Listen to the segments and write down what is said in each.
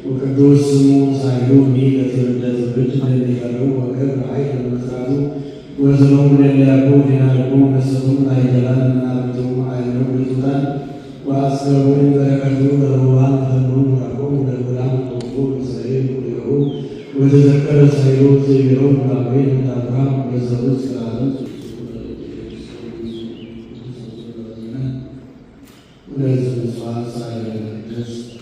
وقدوس سمو صاحبه لتولد بالجنة وكبر عيد المسرات وزنهم للياقوت ينالكم نسهم عيدلان نابتهم عينهم بطلان وأسكرهم بركتهم لروان فنهم ورحهم للغلام توفور سعيد وليهم وتذكر سعيد سيبرهم لابين لابرام وزروا سكرهم ولازم نسوان سعيد الجس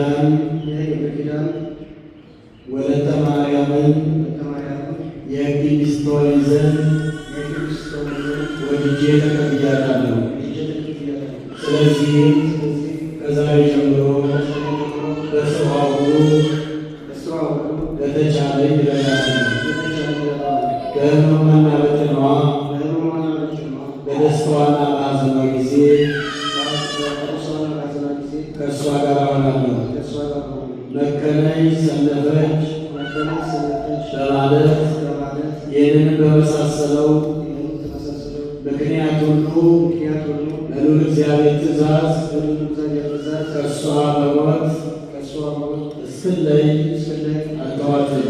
ኪዳን ወለተ ማርያምን የሕግ ሚስት ትሆኚ ዘንድ ወድጄ ተቀብያታለሁ። ስለዚህም ከዛሬ ጀምሮ በስራ ሁሉ በተቻለኝ እረዳታለሁ። በሕመሟና በጤናዋ በደስታዋና በሐዘኗ ጊዜ ከእርሷ ጋር እሆናለሁ። መከነች፣ ሰነፈች በማለት ይህንን በመሳሰለው ምክንያት ሁሉ በልዑል እግዚአብሔር ትእዛዝ ከእርሷ በሞት እስክለይ አልተዋትም።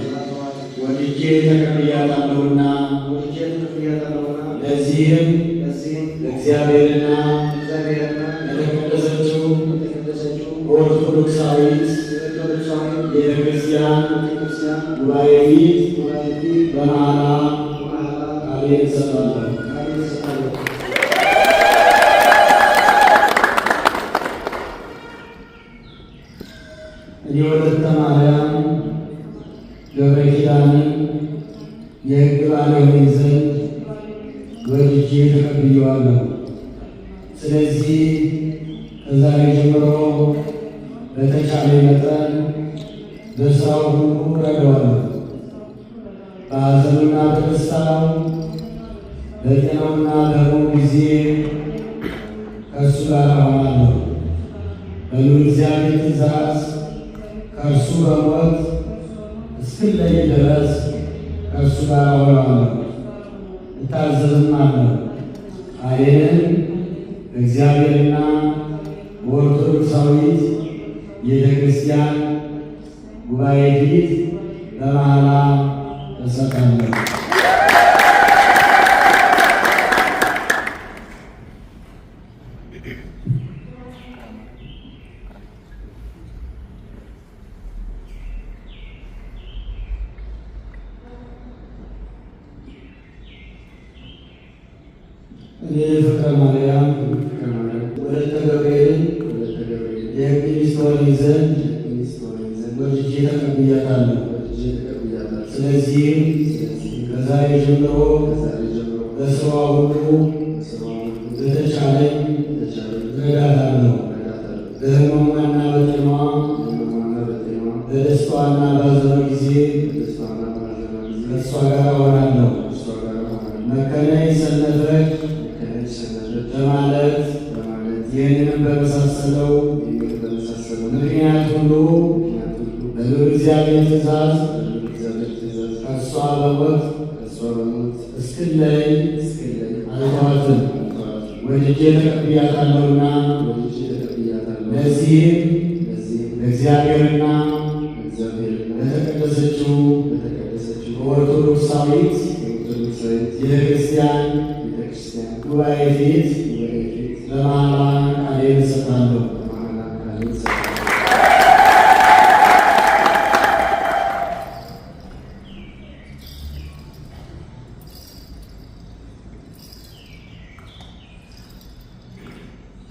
ወድጄ ተቀብያታለሁና ለዚህም ለእግዚአብሔርና ለተቀደሰችው ኦርቶዶክሳዊት ቤተክርስቲያን ጉባኤ ፊት በመሐላ ቃሌን እሰጣለሁ። እኔ ወለተ ማርያም ገብረ ኪዳንን የሕግ ባል እሆን ዘንድ ወድጄ ተቀብዬዋለሁ። ስለዚህ ከዛሬ ጀምሮ በተቻለ መጠን በሥራው ሁሉ እረዳዋለሁ። በሐዘኑና በደስታው በጤናውና በሕመሙ ጊዜ ከእርሱ ጋር እሆናለሁ። በልዑል እግዚአብሔር ትእዛዝ ከእርሱ በሞት እስክለይ ድረስ ከእርሱ ጋር እሆናለሁ፣ እታዘዝማለሁ። ቃሌንም በእግዚአብሔርና በኦርቶዶክሳዊት ቤተክርስቲያን ጉባኤ ፊት በመሐላ እሰጣለሁ። እኔ ፍቅረ ማርያም ወለተ ገብርኤልን የሕግ ሚስት ትሆኚ ዘንድ ወድጄ ተቀብያታለሁ። ስለዚህም ከዛሬ ጀምሮ በሥራዋ ሁሉ በተቻለኝ እረዳታለሁ። በሕመሟና በጤናዋ በደስታዋና በሐዘኗ ጊዜ ከእርሷ ጋር እሆናለሁ። መከነች፣ ሰነፈች በማለት ይህንንም በመሳሰለው ምክንያት ሁሉ በልዑል እግዚአብሔር ትእዛዝ ከእርሷ በሞት እስክለይ አልተዋትም። ወድጄ ተቀብያታለሁና ለዚህም ለእግዚአብሔርና ለተቀደሰችው ኦርቶዶክሳዊት ቤተክርስቲያን ጉባኤ ፊት በመሐላ ቃሌን እሰጣለሁ።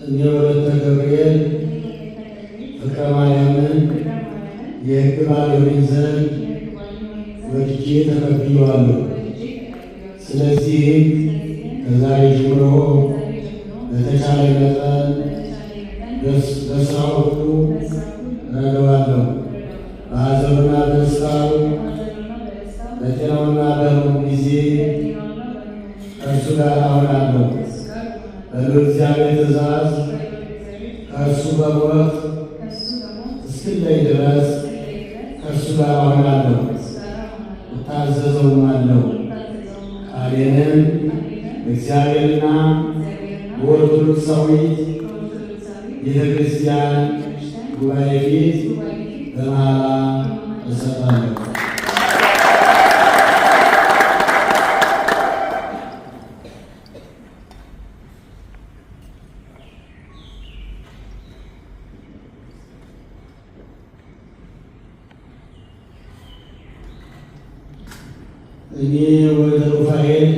እኔ ወለተ ገብርኤል ፍቅረ ማርያምን የሕግ ባል እሆን ዘንድ ወድጄ ተቀብዬዋለሁ። ስለዚህም ከዛሬ ጀምሮ በተቻለ መጠን በሥራው ሁሉ እረዳዋለሁ። በሐዘኑና በደስታው በጤናውና በሕመሙ ጊዜ ከእርሱ ጋር እሆናለሁ። በልዑል እግዚአብሔር ትእዛዝ ከእርሱ በሞት እስክለይ ድረስ ከእርሱ ጋር እሆናለሁ፣ እታዘዘውማለሁ። ቃሌንም በእግዚአብሔርና በኦርቶዶክሳዊት ቤተክርስቲያን ጉባኤ ፊት በመሐላ እሰጣለሁ። እኔ ወልደ ሩፋኤል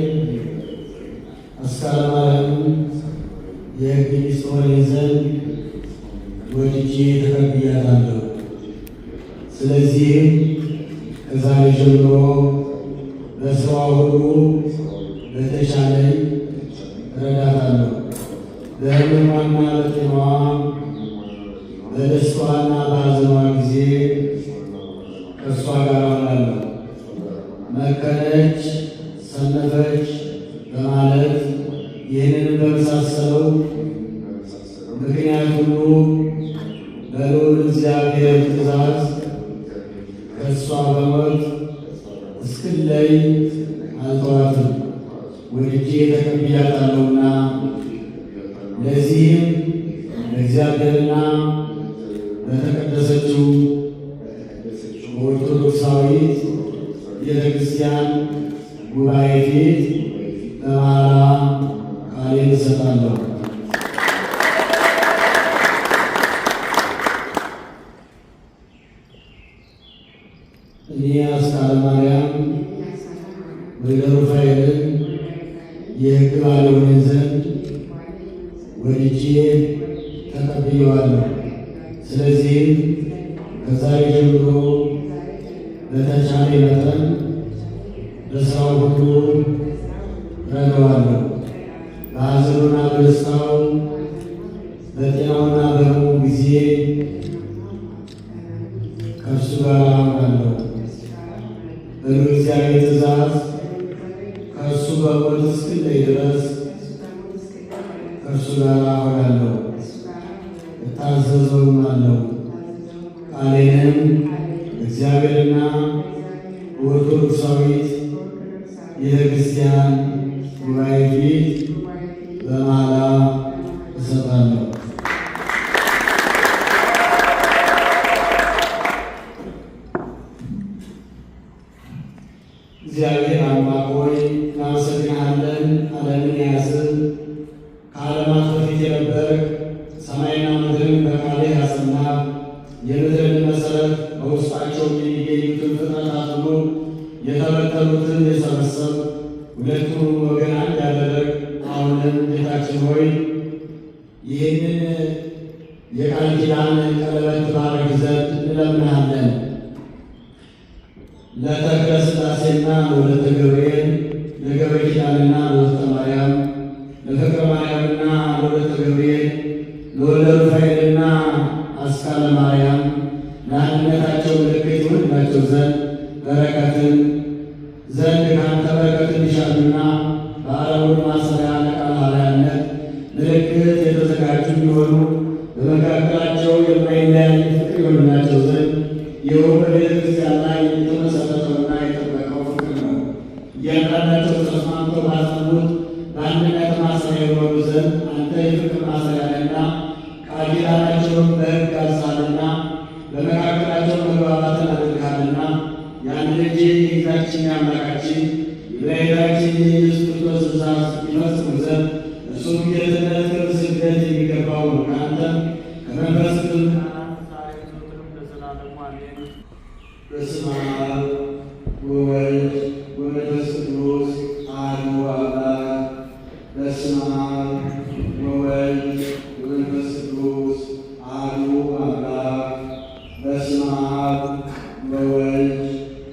አስካለ ማርያምን የሕግ ሚስት ትሆኚ ዘንድ ወድጄ ተቀብያታለሁ። ስለዚህም ከዛሬ ጀምሮ በስራዋ ሁሉ በተቻለኝ እረዳታለሁ። በሕመሟና በጤናዋ በደስታዋና በሐዘኗ ጊዜ ከእሷ ጋር እሆናለሁ። መከነች፣ ሰነፈች በማለት ይህንን በመሳሰለው ምክንያት ሁሉ በልዑል እግዚአብሔር ትእዛዝ ከእሷ በሞት እስክለይ አልተዋትም፣ ወድጄ ተቀብያታለሁና። ለዚህም በእግዚአብሔርና በተቀደሰችው በኦርቶዶክሳዊት ቤተ ክርስቲያን ጉባኤ ፊት በመሐላ ቃሌን እሰጣለሁ። እኔ አስካለ ማርያም ወልደ ሩፋኤልን የሕግ ባለሆን ዘንድ ወድጄ ተቀብዬዋለሁ። ስለዚህም ከዛሬ ጀምሮ በተቻለ መጠን በሥራው ሁሉ እረዳዋለሁ። በሐዘኑና በደስታው በጤናውና በሕመሙ ጊዜ ከእርሱ ጋር እሆናለሁ። በልዑል እግዚአብሔር ትእዛዝ ከእርሱ በሞት እስክለይ ድረስ ከእርሱ ጋር እሆናለሁ፣ እታዘዘውም አለው። ቃሌንም እግዚአብሔርና በኦርቶዶክሳዊት ቤተ ክርስቲያን ጉባኤ ፊት በመሐላ እሰጣለሁ። እግዚአብሔር አምላክ ሆይ እናመሰግንሃለን። ዓለምን ያዝን ከዓለማት በፊት የነበርክ ሰማይና ምድርን በቃልህ ያጸናህ የምድርን መሠረት በውስጣቸው የሚገኙትን ፍጥረታት ሁሉ የተበተኑትን የሰበሰብ ሁለቱን ወገን አንድ ያደረግ አሁንም ጌታችን ሆይ ይህንን የቃል ኪዳን ቀለበት ትባረክ ዘንድ እንለምንሃለን። ለተክለ ሥላሴና ለወለተ ገብርኤል፣ ለገብረ ኪዳንና ለወለተ ማርያም፣ ለፍቅረ ማርያምና ለወለተ ገብርኤል፣ ለወልደ ሩፋኤልና አስካለ ማርያም ለአንድነታቸው ምልክት ይሆንላቸው ዘንድ በረከትን ዘንድ ከአንተ በረከትን ይሻሉና በዓለሙን ማሰሪያ ለቃል ሐዋርያነት ምልክት የተዘጋጁ እንዲሆኑ በመካከላቸው የማይለያይ ፍቅር ይሆንላቸው ዘንድ ይኸው በቤተ ክርስቲያን ላይ የተመሰረተውና የጠበቀው ፍቅር ነው። እያንዳንዳቸው ተስማምተው ባጸኑት በአንድነት ማሰሪያ የሆኑ ዘንድ አንተ የፍቅር ማሰሪያ ነህና ቃል ኪዳናቸውን በሕግ አጽናሃልና በመካከላቸው መግባባትን አድርገሃልና ያን ልጅ የጌታችን የአምላካችን የመድኃኒታችን የኢየሱስ ክርስቶስ ትእዛዝ ይፈጽሙ ዘንድ እርሱም ጌትነት፣ ክብር፣ ስግደት የሚገባው ነው። ከአንተም ከመንፈስ ቅዱስ በስመ አብ ወወልድ ወመንፈስ ቅዱስ አሐዱ አምላክ። በስመ አብ ወወልድ ወመንፈስ ቅዱስ አሐዱ አምላክ። በስመ አብ ወወልድ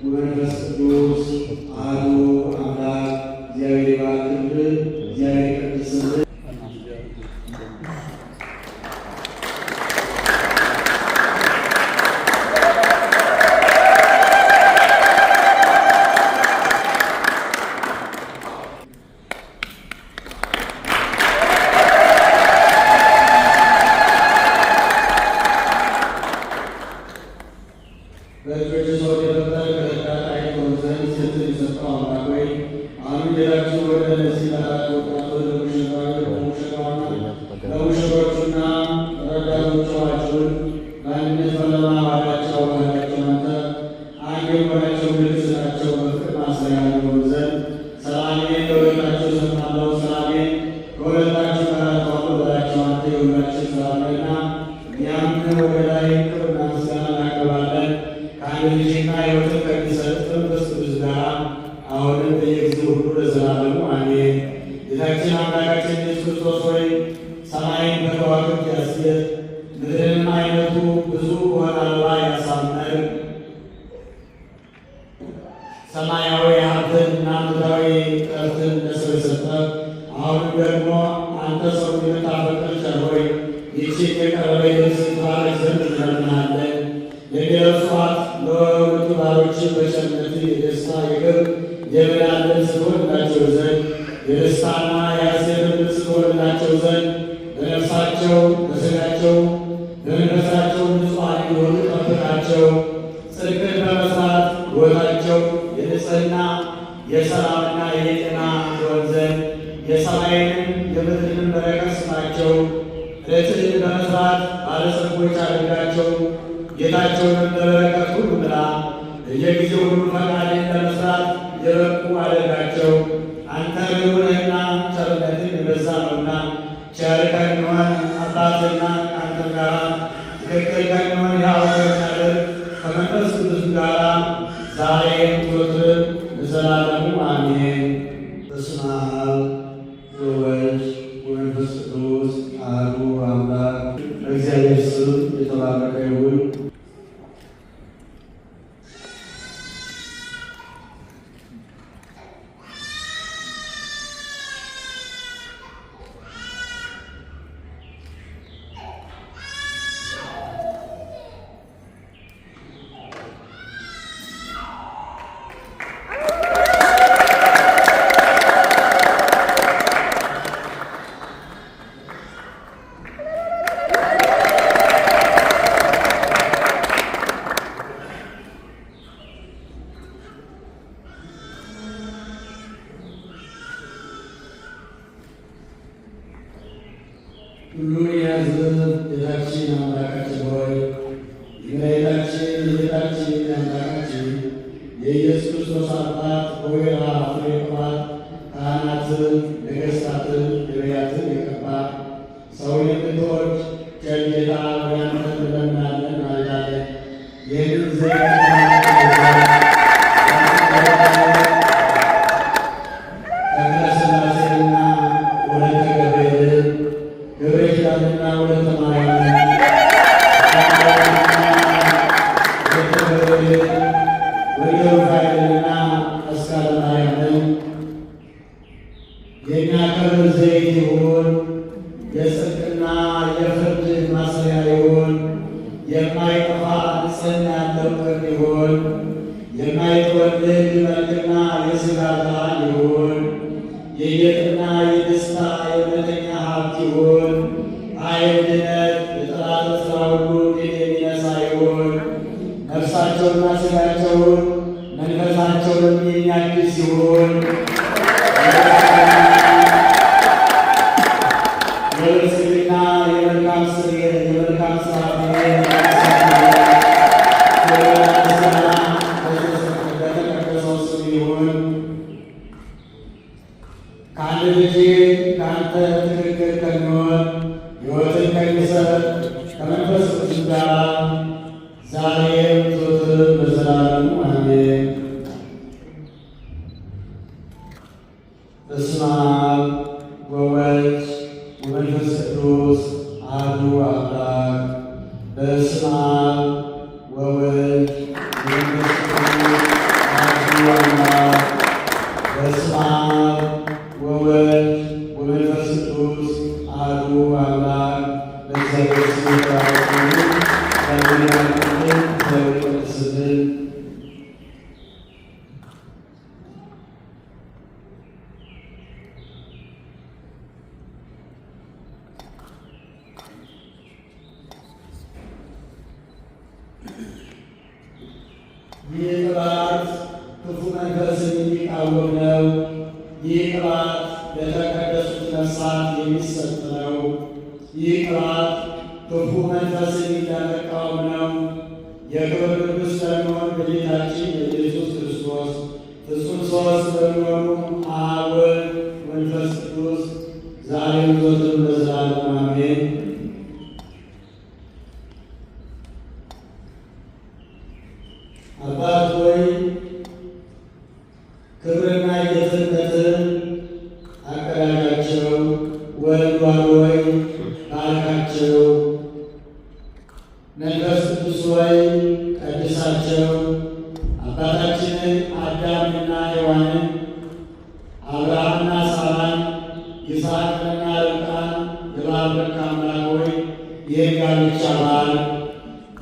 ወመንፈስ ቅዱስ አሐዱ አምላክ። እግዚአብሔር ይባርክልን፣ እግዚአብሔር ይቀድስልን። በእጆች ሰው የፈጠረ ከረዳት አይሆን ዘንድ ስልጣን የሰጠው አምላክ ሆይ አሁን ጌታችን ወደ እነዚህ ለአራት ወጣቶች ለሙሽሮቹና ረዳቶቻቸውን በአንድነት በለማማዳቸው ባህላቸው አንተ አንድ የሆናቸው ምልክት ስጣቸው። በፍቅር ማሰሪያ ይሆኑ ዘንድ ሰላሜን ለሁለታቸው እሰጣለሁ፣ ሰላሜን ከሁለታችሁ ጋር ተዋሉ በላቸው። አንተ የሁላችን ሰላም ነህና እኛም ወደ ላይ ክብርና ምስጋና እናቀርባለን ከአንድ ልጅና ሕይወትን ከሚሰጥ መንፈስ ቅዱስ ጋር አሁንም በየጊዜው ሁሉ ለዘላለሙ አሜን። ጌታችን አምላካችን ኢየሱስ ክርስቶስ ሆይ ሰማይን በከዋክብት ያስጌጥ ምድርንም አይነቱ ብዙ በሆነ አበባ ያሳመር የሚለብሷት ለሁለቱ ባሮች በቸርነት የደስታ የክብር የብርሃን ልብስ ትሆንላቸው ዘንድ የደስታና የሐሴት ልብስ ትሆንላቸው ዘንድ በነፍሳቸው በሥጋቸው በመንፈሳቸው ንጹሐን እንዲሆኑ ጠብቃቸው። ጽድቅን በመሥራት ሕይወታቸው የንጽሕና የሰላምና የጤና እንዲሆን ዘንድ የሰማይንም የምድርንም በረከት ስጣቸው። ዕለትህን በመሥራት ባለጸጎች አድርጋቸው። ጌታቸውንም በበረከት ሁሉ ምላ። በየጊዜው ሁሉ ፈቃድህን ለመሥራት የበቁ አድርጋቸው። አንተ ርኅሩህ ነህና ቸርነትህ የበዛ ነውና ቸር ከሚሆን አባትና ከአንተም ጋር ትክክል ከሚሆን ሕያው ከሚያደርግ ከመንፈስ ቅዱስ ጋር ዛሬም ዘወትርም ለዘላለሙ አሜን። በስመ አብ ወወልድ ወመንፈስ ቅዱስ አሐዱ አምላክ በእግዚአብሔር ስም የተባረከ ይሁን። ሁሉን የያዝህ ጌታችን አምላካችን ሆይ የመድኃኒታችን የጌታችን የአምላካችን የኢየሱስ ክርስቶስ አባት በወይራ ፍሬ ቅባት ካህናትን፣ ነገሥታትን፣ ነቢያትን የቀባ ሰውን የምትወድ ቸር ጌታ ወደ አንተ እንለምናለን እንማልዳለን። ይህንን ዘይት የሚያከብር ዘይት ይሁን። የጽድቅና የፍርድ ማሰሪያ ይሁን። የማይጠፋ ንጽሕና ያለው ቅርብ ይሁን። የማይተወልድ መልክና የሥጋ ብርሃን ይሁን። የጌጥና የደስታ የእውነተኛ ሀብት ይሁን። ኃይል፣ ድነት፣ የጠላት ሥራ ሁሉ ድል የሚነሳ ይሁን። ነፍሳቸውና ሥጋቸውን መንፈሳቸውን የሚያድስ ይሁን። የብልጽግና የመልካም የመልካም ሥራ በተቀደሰው ስም ይሁን። ከአንድ ልጅ ከአንተ ትክክል ከሚሆን ሕይወትን ከሚሰጥ ከመንፈስ ቅዱስ ጋር ዛሬም ዘወትርም ለዘላለሙ አሜን። በስመ አብ ወወልድ ወመንፈስ ቅዱስ አሐዱ አምላክ። በስመ አብ ወወልድ ወመንፈስ ቅዱስ አሐዱ አምላክ። በስመ አብ ወወልድ ወመንፈስ ቅዱስ አሐዱ አምላክ። በእግዚአብሔር ስም የተባረኩ እግዚአብሔር ይቀድስልን። ይህ ቅባት ክፉ መንፈስን የሚቃወም ነው። ይህ ቅባት ለተቀደሱት ነፍሳት የሚሰጥ ነው። ይህ ቅባት ክፉ መንፈስን የሚያጠቃውም ነው። የክብር ንጉሥ ለሚሆን በጌታችን በኢየሱስ ክርስቶስ ፍጹም ሦስት በሚሆኑ አብ፣ ወልድ፣ መንፈስ ቅዱስ ዛሬም ዘወትርም ለዘላለሙ አሜን። አባት ሆይ ክብርና ጌትነትን አቀዳጃቸው። ወልድ ሆይ ባርካቸው። መንፈስ ቅዱስ ሆይ ቀድሳቸው። አባታችንን አዳምና ሔዋንን፣ አብርሃምና ሳራን፣ ይስሐቅንና ርብቃን የባረክ አምላክ ሆይ ይህን ጋብቻ ባርክ።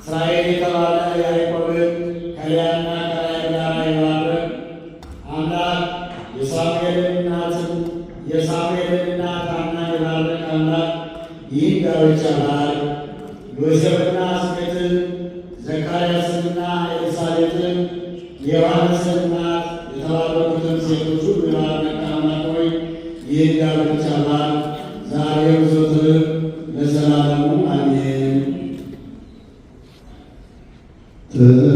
ሥራ እስራኤል የተባለ ያዕቆብን ከልያና ከራሔል ጋር ይባርክ አምላክ የሳሙኤልን እናት ሐናን ይባርክ አምላክ ይህን ጋብቻ ባርክ። ዮሴፍና አስቄጥን ዘካርያስንና ኤልሳቤጥን የዮሐንስን እናት የተባረኩትን ሴቶች ሁሉ ይባርክ አምላክ ሆይ ይህን ጋብቻ ባርክ ዛሬም ዘወትርም ለዘላለሙ አሜን። Yeah.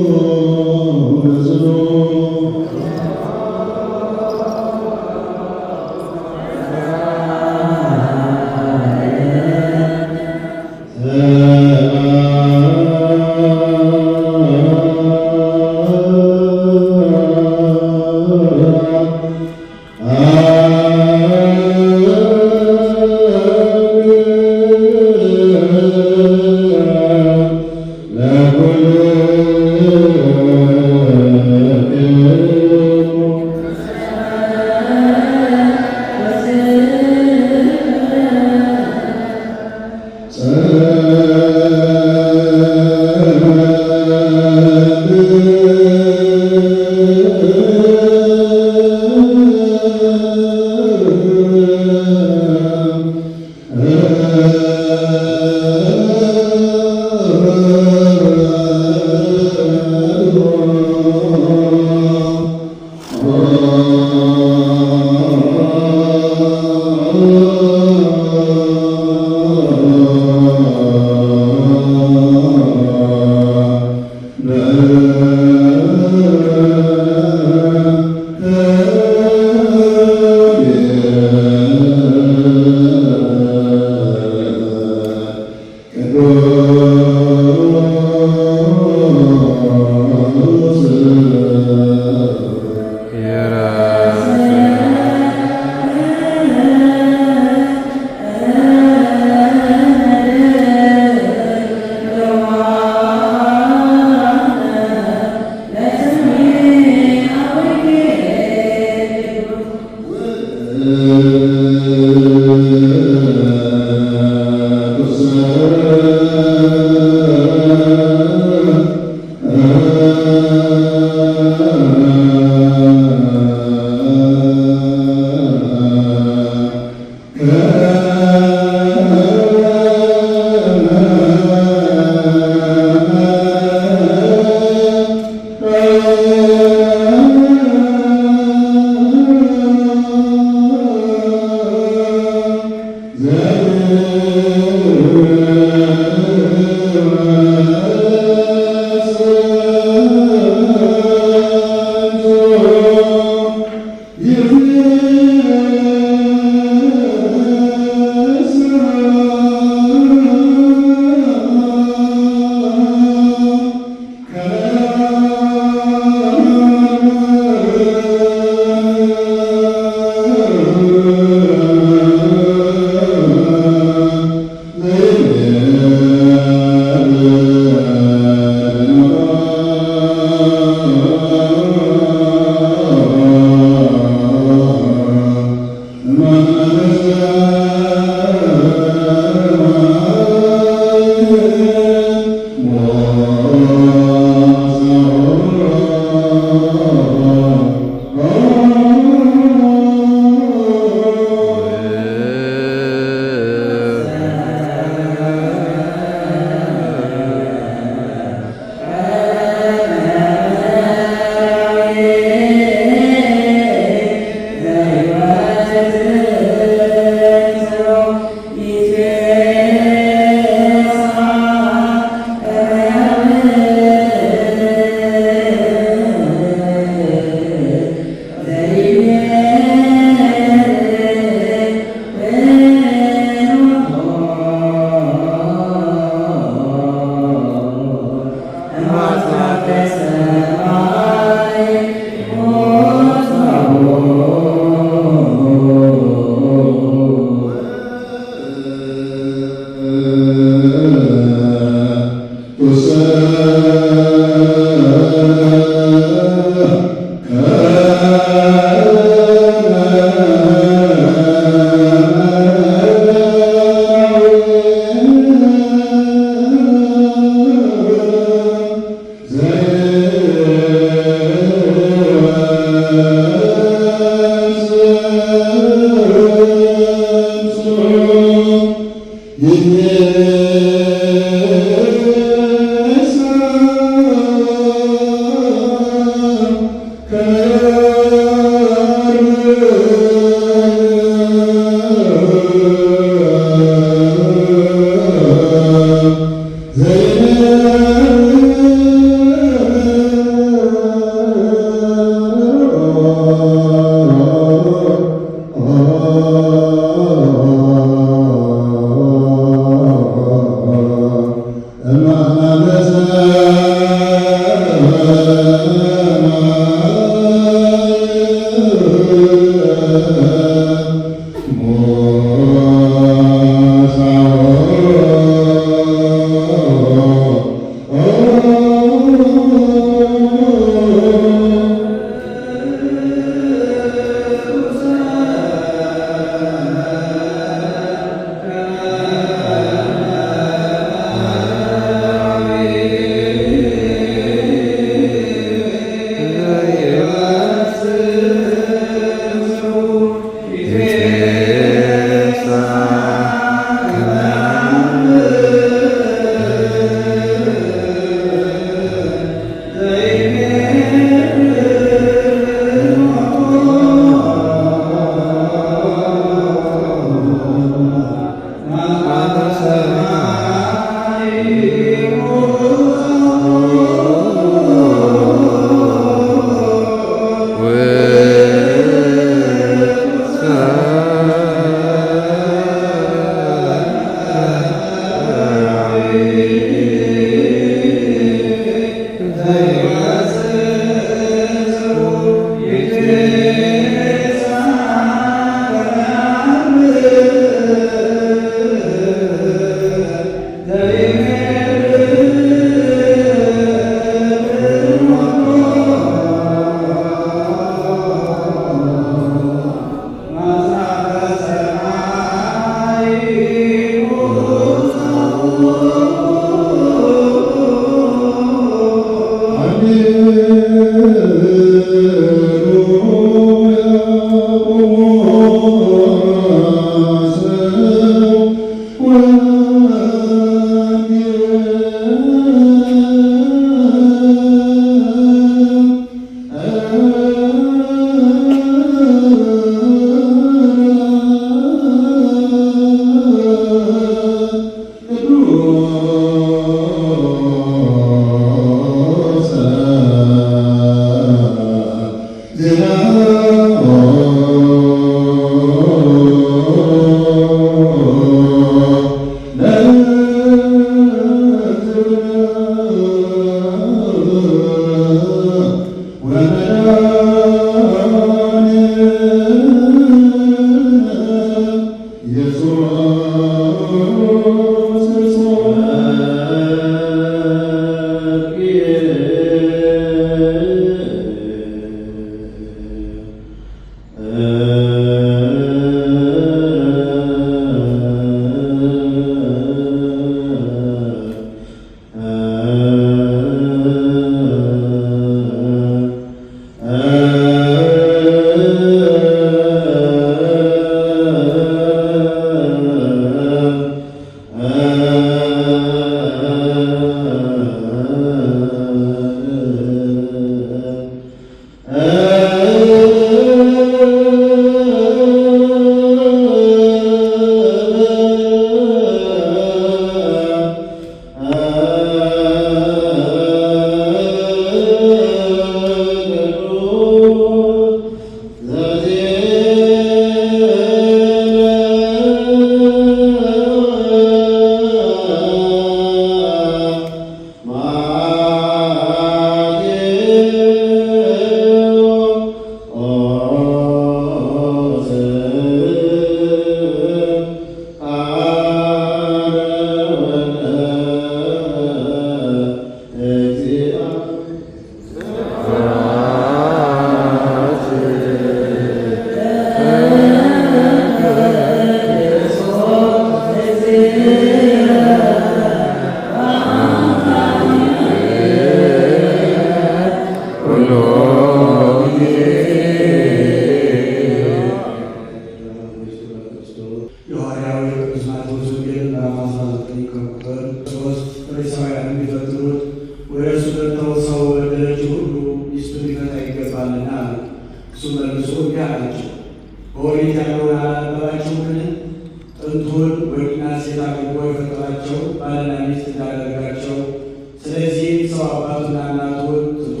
ሰው አባቱና እናቱን ትቶ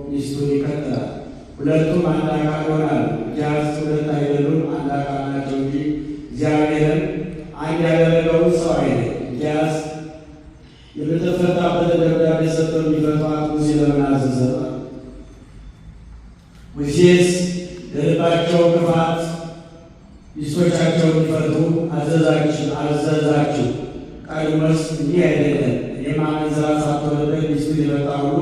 ሚስቱን ይከተላል፣ ሁለቱም አንድ አካል ይሆናሉ። እንኪያስ ሁለት አይደሉም አንድ አካል ናቸው እንጂ እግዚአብሔርን አንድ ያደረገውን ሰው አይደለም። እንኪያስ የምትፈታበትን ደብዳቤ ሰጥተው እንዲፈቷት ሙሴ ለምን አዘዘ? ሙሴስ ለልባቸው ክፋት ሚስቶቻቸው እንዲፈቱ አዘዛችሁ። ቀድሞስ እንዲህ አይደለም። እኔም አመንዝራ ሳትሆንበት ሚስቱን የፈታ ሁሉ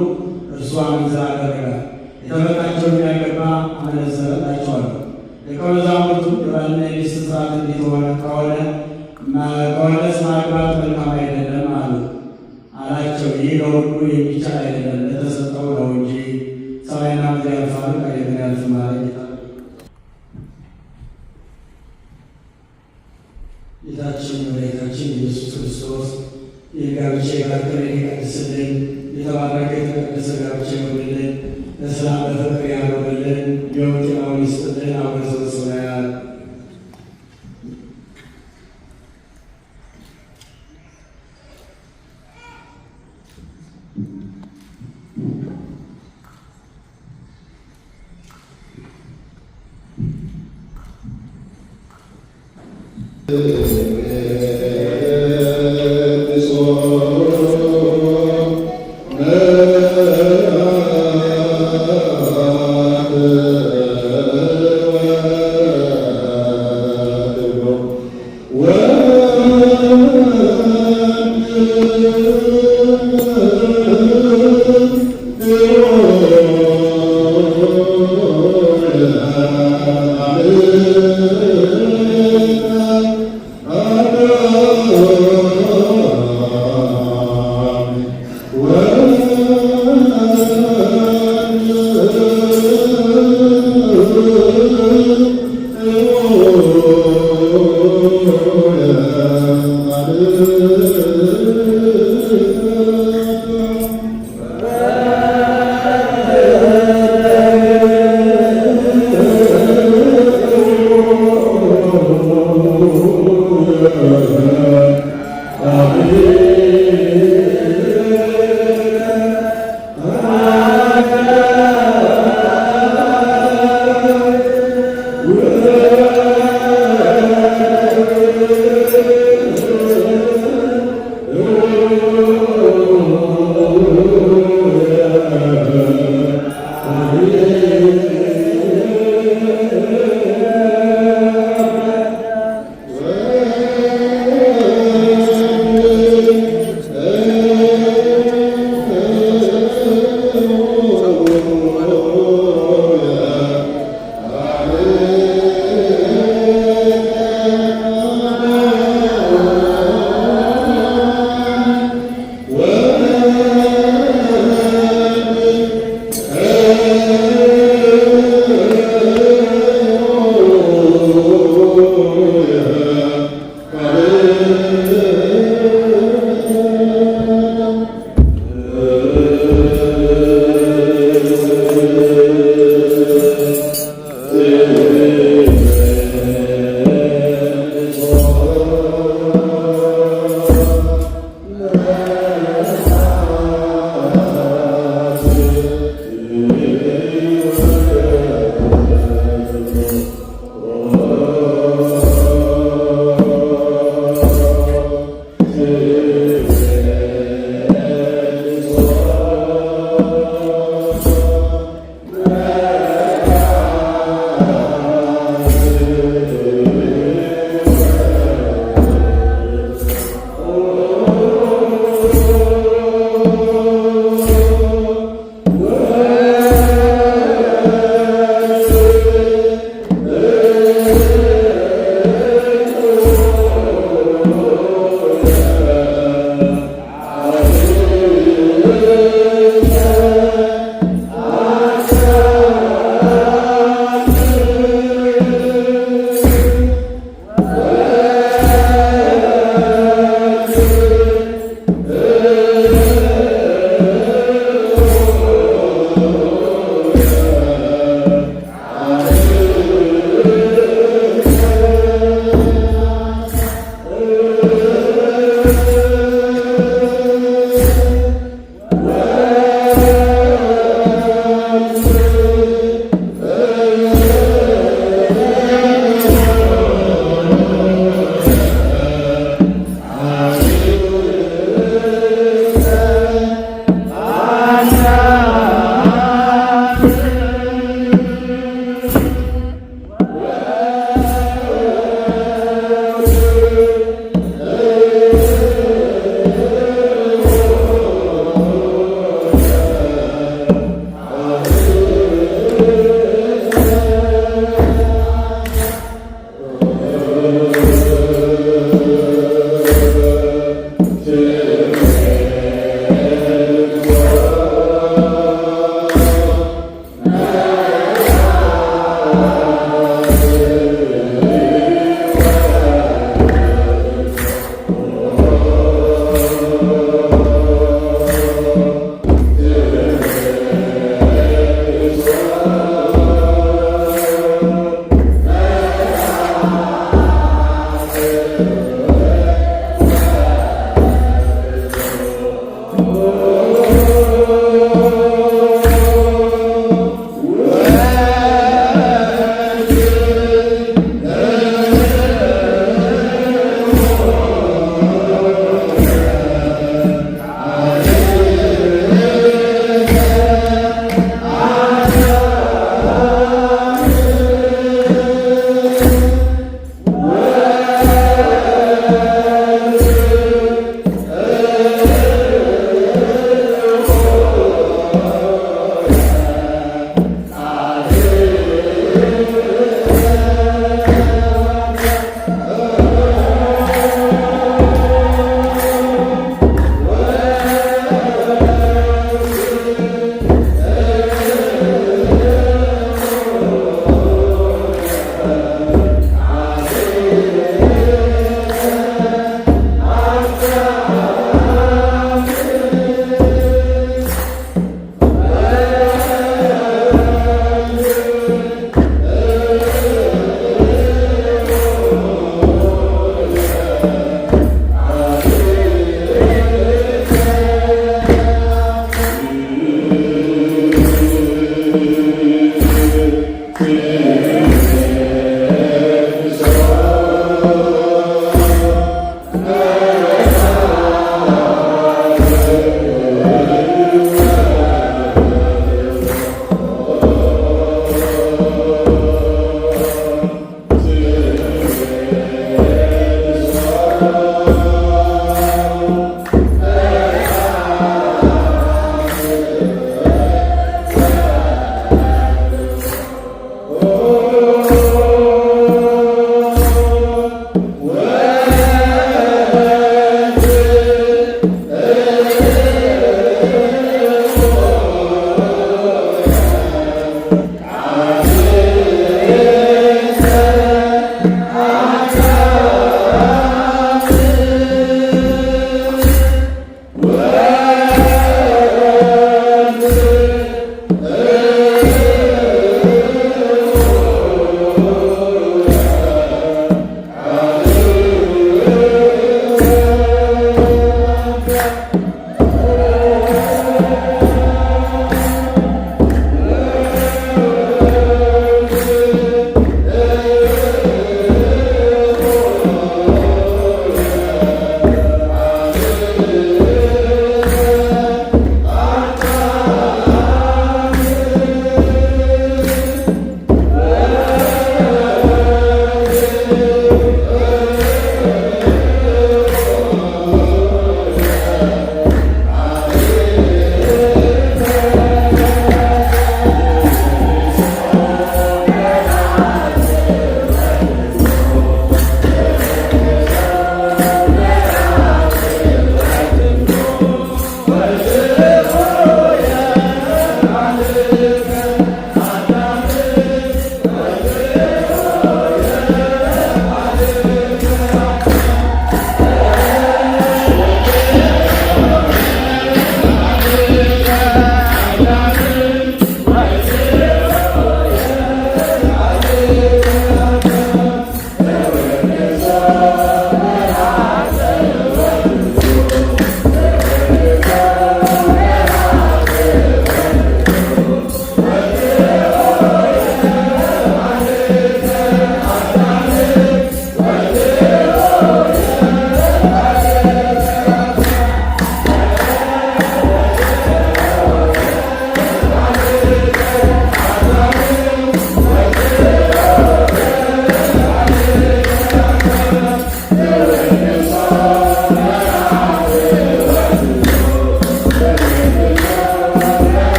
እርሱ አመንዝራ አደረጋት፣ የተፈታቸው የሚያገባ አመነዘረላቸዋለሁ። ደቀ መዛሙርቱ የባልና የሚስት ሥርዓት እንዲህ ከሆነስ ማግባት መልካም አይደለም አላቸው። ይህ ለሁሉ የሚቻል አይደለም፣ ለተሰጠው ነው እንጂ ሰማይና ምድር ያልፋሉ፣ ቃሌ ግን አያልፍም አለ ጌታ። ጌታችን መድኃኒታችን ኢየሱስ ክርስቶስ የጋብቻ የባርከን የቀድስልን የተባረከ የተቀደሰ ጋብቻ ይሆንልን፣ ለሰላም በፍቅር ያኖርልን፣ የሕይወት ጤናውን ይስጥልን። አቡነ ዘበሰማያት